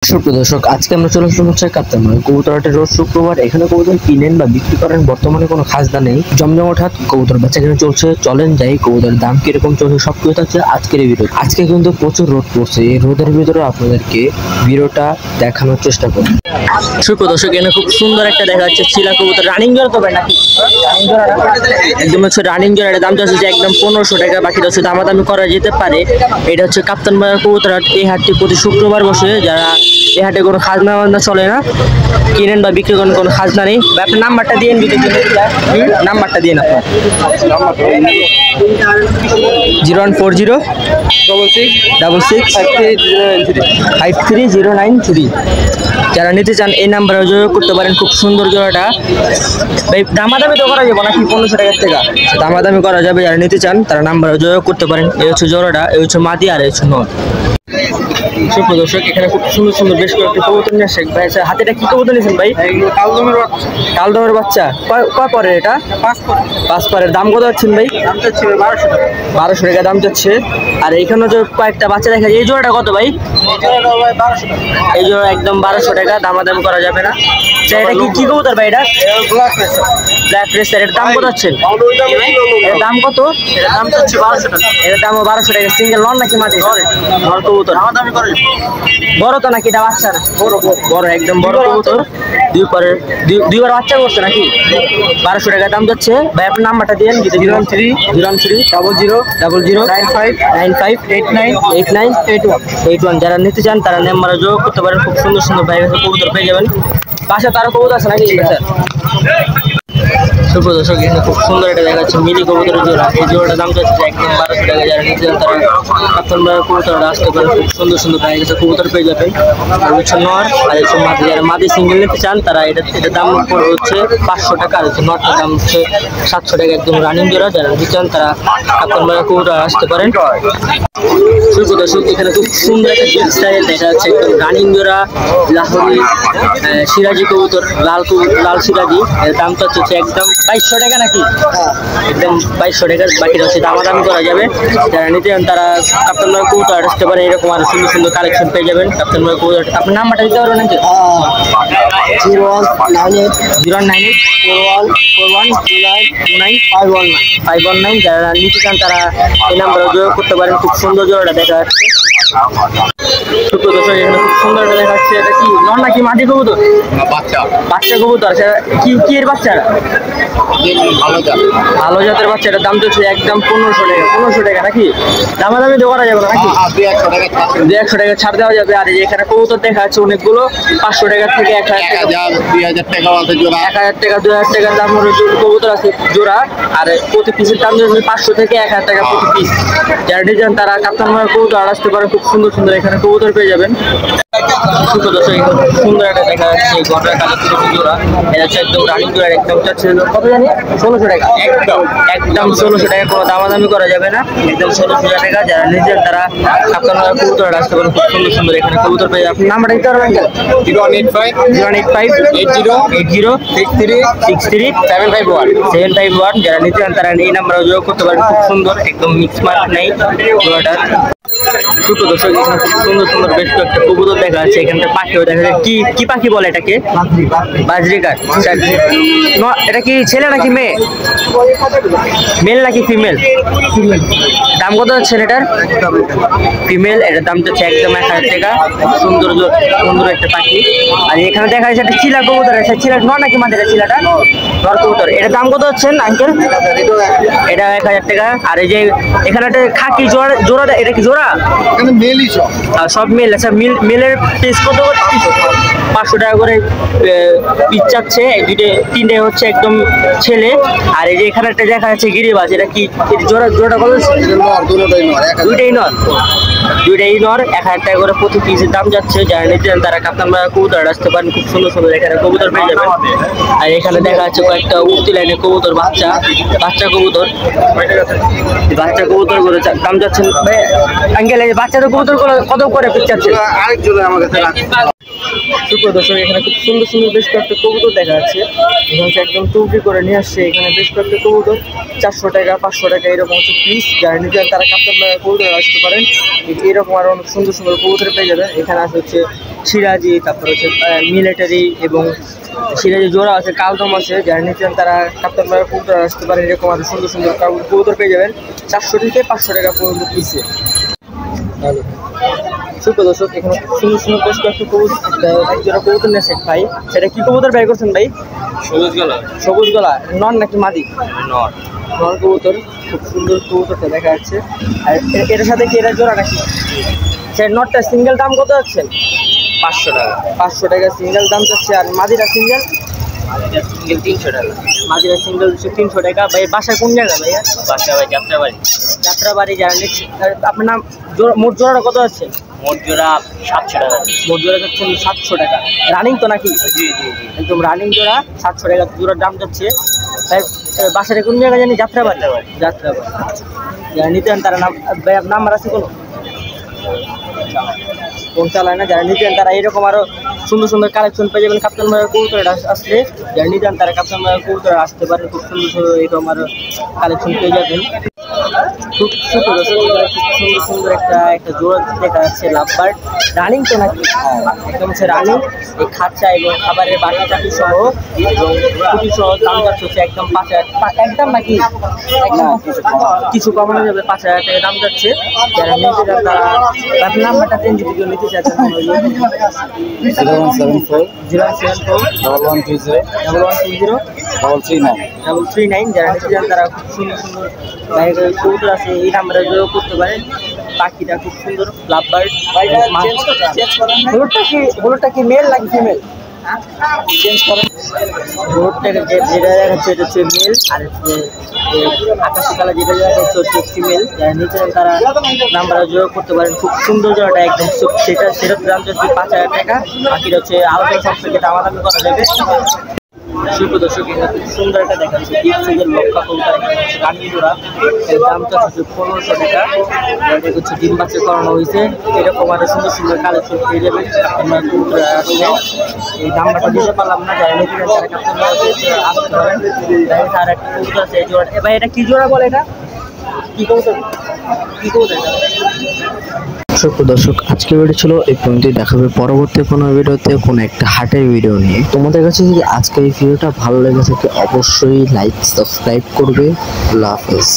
সুপ্রদর্শক আজকে আমরা চলে আসলাম হচ্ছে কাপ্তানমার কবুতরহাটের রোজ শুক্রবার। এখানে কবুতর কিনেন বা বিক্রি করেন বর্তমানে কোনো খাজনা নেই, জমজমাট হাট কবুতর বেচা কিনে চলছে। চলেন যাই কবুতরের দাম কিরকম চলছে সবকিছু থাকছে আজকের এই ভিডিও। আজকে কিন্তু প্রচুর রোদ পড়ছে, এই রোদের ভিতরে আপনাদেরকে ভিডিওটা দেখানোর চেষ্টা করব। সুপ্রদর্শক এখানে খুব সুন্দর একটা দেখা যাচ্ছে চিলা কবুতর, রানিং জোড়া তো ভাই নাকি একদম হচ্ছে রানিং জোড়া। দাম চাচ্ছে একদম 1500 টাকা, বাকিটা হচ্ছে দামাদামি করা যেতে পারে। এটা হচ্ছে কাপ্তানমার কবুতর হাট। এই হাটটি প্রতি শুক্রবার বসে। যারা এই হাটে কোনো খাজনা বাজনা চলে না, কিনেন বা বিক্রি করেন কোনো খাজনা নেই। আপনার নাম্বারটা দিয়ে যদি নাম্বারটা দিয়ে আপনার 014066653093। যারা নিতে চান এই নাম্বারে যোগাযোগ করতে পারেন। খুব সুন্দর জোড়াটা ভাই, দামাদামি তো করা যাবে নাকি 1500 টাকার থেকে দামাদামি করা যাবে। যারা নিতে চান তারা নাম্বারে যোগাযোগ করতে পারেন। এই হচ্ছে জোড়াটা, এই হচ্ছে মাদি আর এই হচ্ছে নর। সুপ্রদর্শক এখানে খুব সুন্দর সুন্দর বেশ কয়েকটি কবুতর নিয়ে আসছে ভাই। হাতেটা কি কবুতর নিয়েছেন ভাই? কালদমের বাচ্চা। কয় পরের এটা? 5 পরের। দাম কত যাচ্ছেন ভাই? 1200 টাকা দাম যাচ্ছে। আর এইখানে যে কয়েকটা বাচ্চা দেখা যায়, এই জোড়াটা কত ভাই? এই জোড়া একদম 1200 টাকা, দামাদাম করা যাবে না। এটা কি কবুতর ভাই? এটা ব্ল্যাক রেসার। এর দাম কত যাচ্ছেন? এর দাম কত? এর দাম হচ্ছে 1200 টাকা। এর দামও 1200 টাকা। সিঙ্গেল নন নাকি মাদি? নর কবুতর। বড় তো নাকি এটা বাচ্চা? না বড়, একদম বড় কবুতর। দুইবার বাচ্চা করছে নাকি? 1200 টাকা দাম যাচ্ছে ভাই। আপনার নাম্বারটা দিয়েন। 01300009595898981। যারা নিতে চান তারা নাম্বারে যোগাযোগ করতে পারেন। খুব সুন্দর সুন্দর ভাই কবুতর পেয়ে যাবেন। বাসা তারও কবুতর আছে নাকি? সুপ্রদর্শক এখানে খুব সুন্দর একটা দেখা যাচ্ছে মিলি কবুতরের জোড়া। এই জোড়াটার দাম যাচ্ছে একদম 1200 টাকা। যারা নিতে চান তারা কাপ্তানমার কবুতরটা আসতে পারেন। খুব সুন্দর সুন্দর ভাই কাছে কবুতর পেয়ে যাবেন। আর হচ্ছে নর আর হচ্ছে মাদি। যারা মাদি সিঙ্গেল নিতে চান তারা এটার দাম পড়বে হচ্ছে 500 টাকা। আর হচ্ছে নরটার দাম হচ্ছে 700 টাকা। একদম রানিং জোড়া। যারা নিতে চান তারা কাপ্তানমার কবুতর আসতে পারেন। সুপ্রদর্শক এখানে খুব সুন্দর একটা বিগ সাইজ দেখা যাচ্ছে একদম রানিং জোড়া লাহোরি সিরাজি কবুতর, লাল সিরাজি। এর দামটা হচ্ছে একদম 2200 টাকা নাকি? একদম 2200 টাকা, বাকিটা হচ্ছে দামাদামি করা যাবে। যারা নিতে চান তারা কাপ্তানমার কবুতর আসতে পারে। এরকম আরো সুন্দর সুন্দর কালেকশন পেয়ে যাবেন কাপ্তানমার কবুতর। আপনার নাম্বারটা দিতে পারবেন নাকি? 01984129519। যারা নিতে চান তারা এই নাম্বারে যোগাযোগ করতে পারেন। খুব সুন্দর জোড়াটা দেখা যাচ্ছে। সুপ্রদর্শক এখানে খুব সুন্দর দেখা যাচ্ছে। এটা কি নর নাকি মাদি কবুতর? বাচ্চা কবুতর। কি এর বাচ্চা? ভালো জাতের বাচ্চা। এটার দাম হচ্ছে একদম 1500 টাকা নাকি? দামাদামি তো করা যাবে নাকি? 200 টাকা ছাড় দেওয়া যাবে। আর এখানে কবুতর দেখা যাচ্ছে অনেকগুলো। 500 টাকা থেকে 1000 টাকা 2000 টাকার দাম কবুতর আছে জোড়া। আর প্রতি পিসের দাম 500 থেকে 1000 টাকা প্রতি পিস। যারা নিতে তারা কাপ্তানমার কবুতর আসতে পারে। খুব সুন্দর সুন্দর এখানে কবুতর পেয়ে যাবেন। সুপ্রদর্শক এখানে খুব সুন্দর একটা দেখা যাচ্ছে গড়া কালেকশন জোড়া। এটা হচ্ছে একদম রানিং জোড়া। একদম চাচ্ছে কত জানি? 1600 টাকা। একদম 1600 টাকা, কোনো দামাদামি করা যাবে না। একদম 1600 টাকা। যারা নিজের তারা কাপ্তানমার কবুতর আসতে পারেন। খুব সুন্দর সুন্দর এখানে কবুতর পেয়ে যাবেন। আপনি নাম্বারটা দিতে পারবেন? 0858063637551। যারা নিতে চান তারা এই নাম্বারে যোগাযোগ করতে পারেন। খুব সুন্দর একদম মিক্স মার্ক নেই জোড়াটা। সুপ্রদর্শক এখানে খুব সুন্দর সুন্দর বেশ কয়েকটা কবুতর দেখা যাচ্ছে। এখানটা পাখিও দেখা যায়। কি পাখি বলে এটাকে? বাজরিকার। এটা কি ছেলে নাকি মেয়ে? মেল নাকি ফিমেল? দাম কত হচ্ছে এটার? ফিমেল। এটার দাম হচ্ছে একদম 1000 টাকা। সুন্দর সুন্দর একটা পাখি। আর এখানে দেখা যাচ্ছে একটা চিলা কবুতর আছে। চিলা নর নাকি মাদি? চিলাটা নর কবুতর। এটার দাম কত হচ্ছেন আঙ্কেল? এটা 1000 টাকা। আর এই যে এখানে একটা খাকি জোড়া, এটা কি জোড়া? সব মেল। আচ্ছা মেলের পিস কত? 500 টাকা করে পিস চাচ্ছে। তিনটে হচ্ছে একদম ছেলে। আর এই যে এখানে একটা দেখা যাচ্ছে গিরিবাজ। এটা কি জোড়াটা কত? দুইটাই নর। 1000 টাকা করে প্রতি পিসের দাম যাচ্ছে। যারা নিতে চান তারা কাপ্তানমার কবুতর আসতে পারেন। খুব সুন্দর সুন্দর এখানে কবুতর পেয়ে যাবেন। আর এখানে দেখা যাচ্ছে কয়েকটা উঠতি লাইনে কবুতর, বাচ্চা কবুতর করে দাম যাচ্ছেন। আঙ্কেল এই বাচ্চাদের কবুতর কত করে পিস চাচ্ছে? সুপ্রিয় দর্শক, এখানে খুব সুন্দর সুন্দর বেশ কয়েকটা কবুতর দেখা যাচ্ছে। এখানে হচ্ছে একদম টুকরি করে নিয়ে আসছে। এখানে বেশ কয়েকটা কবুতর 400 টাকা 500 টাকা এরকম হচ্ছে পিস। যারা নিজের তারা কাপ্তান কবুতর আসতে পারেন। এরকম আরো অনেক সুন্দর সুন্দর কবুতর পেয়ে যাবেন। এখানে আছে হচ্ছে সিরাজি, তারপর হচ্ছে মিলিটারি এবং সিরাজি জোড়া আছে, কালদম আছে। যারা নিচ্ছেন তারা কাপ্তান কবুতর আসতে পারেন। এরকম আরো সুন্দর সুন্দর কবুতর পেয়ে যাবেন 400 থেকে 500 টাকা পর্যন্ত পিসে। সুপ্রিয় দর্শক, এখানে সুন্দর সুন্দর বেশ কয়েকটা জোড়া কবুতর নিয়ে শেখ ভাই। সেটা কি কবুতর বের করছেন ভাই? সবুজ গলা নন নাকি মাদি? নন কবুতর। খুব সুন্দর কবুতরটা দেখা যাচ্ছে। আর এটার সাথে কি এটা জোড়া নাকি? সে নটটা সিঙ্গেল দাম কত যাচ্ছেন? 500 টাকা। 500 টাকা সিঙ্গেল দাম যাচ্ছে। আর মাদিরা সিঙ্গেল? 300 টাকা। মাদিরা সিঙ্গেল 300 টাকা। ভাই বাসা কোন জায়গা ভাইয়া? বাসা ভাই যাত্রাবাড়ি। যাত্রাবাড়ি। যারা আপনার নাম মোট জোড়াটা কত আছে? মোট জোড়া 700 টাকা। মোট জোড়া যাচ্ছে 700 টাকা। রানিং তো নাকি? জি একদম রানিং জোড়া 700 টাকা জোড়ার দাম যাচ্ছে। তাই বাসাটা কোন জায়গায় জানি? যাত্রাবাড়ি। যাত্রাবাড়ি। যারা নিতে চান তারা নাম্বার আছে কোনো? ফোন চালায় না। যারা নিতে চান তারা এরকম আরো সুন্দর সুন্দর কালেকশন পেয়ে যাবেন। কাপ্তান ভাইয়ের কবুতর আসলে যারা নিতে চান তারা কাপ্তান ভাইয়ের কবুতর আসতে পারেন। খুব সুন্দর সুন্দর এরকম আরো কালেকশন পেয়ে যাবেন। খুব সুন্দর সুন্দর সুন্দর একটা জোড়া দেখা যাচ্ছে লাভবার্ড। রানিং তো নাকি? একদম হচ্ছে রানিং। এই খাঁচা এবং খাবারের বাটি টাটি সহ এবং খুবই সহ দাম যাচ্ছে হচ্ছে একদম 5000 একদম নাকি? কিছু কমানো যাবে। 5000 টাকা দাম যাচ্ছে। যারা নিতে চান তারা আপনার নাম্বারটা দেন যদি কেউ নিতে চাচ্ছেন। 0174 074 1120 1120 339। যারা নিতে চান তারা খুব সুন্দর সুন্দর বাইরের কবুতর আছে, এই নাম্বারে যোগাযোগ করতে পারেন। পাখিটা খুব সুন্দর লাভবার্ড। হলুদটা কি মেল নাকি ফিমেল? চেঞ্জ করেন। হলুদটাকে যেটা দেখাচ্ছে এটা হচ্ছে মেল, আর আকাশি কালার যেটা দেখাচ্ছে হচ্ছে ফিমেল। যারা নিতে চান তারা নাম্বারে যোগাযোগ করতে পারেন। খুব সুন্দর জোড়াটা একদম। সেটার দাম যাচ্ছে 5000 টাকা। বাকিটা হচ্ছে আলাদা সব থেকে দামাদামি করা যাবে। শিল্প দর্শক, এখানে খুব সুন্দর একটা দেখা যাচ্ছে ডিপসের লক্ষা কবুতর। এখানে হচ্ছে রানী জোড়া। এর দামটা হচ্ছে 1500 টাকা। এটা হচ্ছে ডিম বাচ্চা করানো হয়েছে। এরকম আরো সুন্দর সুন্দর কালেকশন পেয়ে যাবেন। আপনার কবুতর আসলে এই নাম্বারটা দিতে পারলাম না। যারা নিতে চান তারা কাপ্তান আসতে পারেন। আর একটা কবুতর আছে এই জোড়া। এবার এটা কি জোড়া বলে? এটা কি কবুতর? কি কবুতর এটা? দর্শক, আজকের ভিডিও ছিল এই পর্যন্তই। দেখা হবে পরবর্তী কোনো ভিডিওতে কোনো একটা হাটের ভিডিও নিয়ে। তোমাদের কাছে যদি আজকের এই ভিডিওটা ভালো লেগে থাকে অবশ্যই লাইক সাবস্ক্রাইব করবে। আল্লাহ হাফেজ।